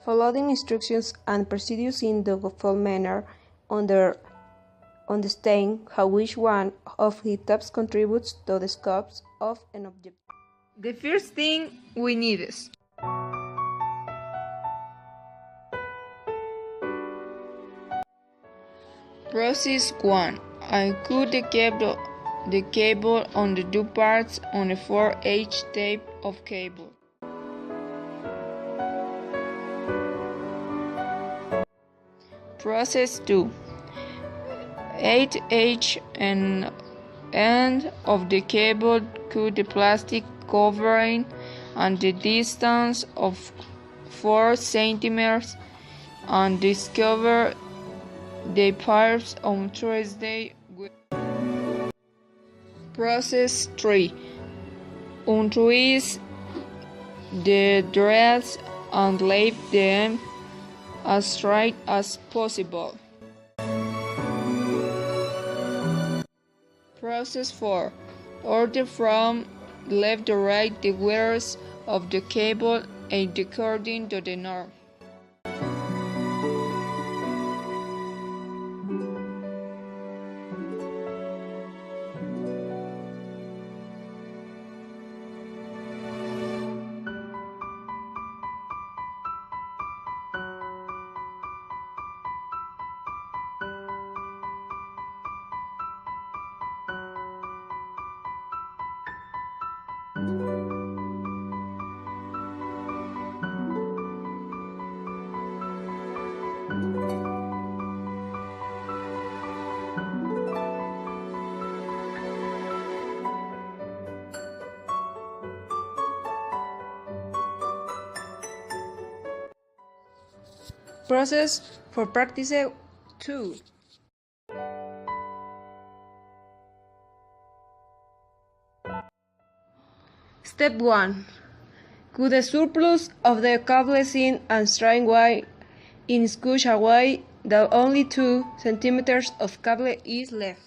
Following instructions and procedures in the full manner, understanding how each one of the steps contributes to the scope of an object. The first thing we need is Process 1. I cut the cable on the two parts on a 4H tape of cable. Process 2. 8H and end of the cable, cut the plastic covering and the distance of 4 centimeters and discover the pipes on Thursday. Process 3. Untwist the threads and leave them as straight as possible. Process 4. Order from left to right the wires of the cable and according to the norm. Process for practice 2. Step 1. Cut the surplus of the cables in and string wire in such a way that only 2 centimeters of cable is left.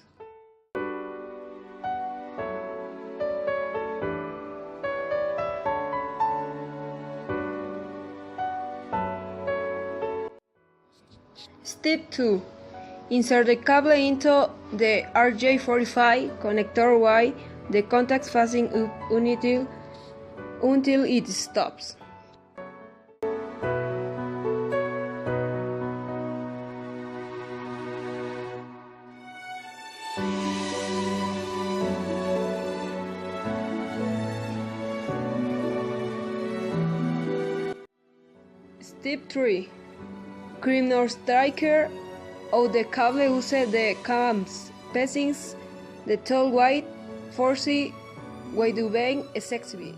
Step 2. Insert the cable into the RJ45 connector while the contacts facing up until it stops. Step 3. Cream or striker of the cable use the cams passing the tall white 4C way to vein exhibit.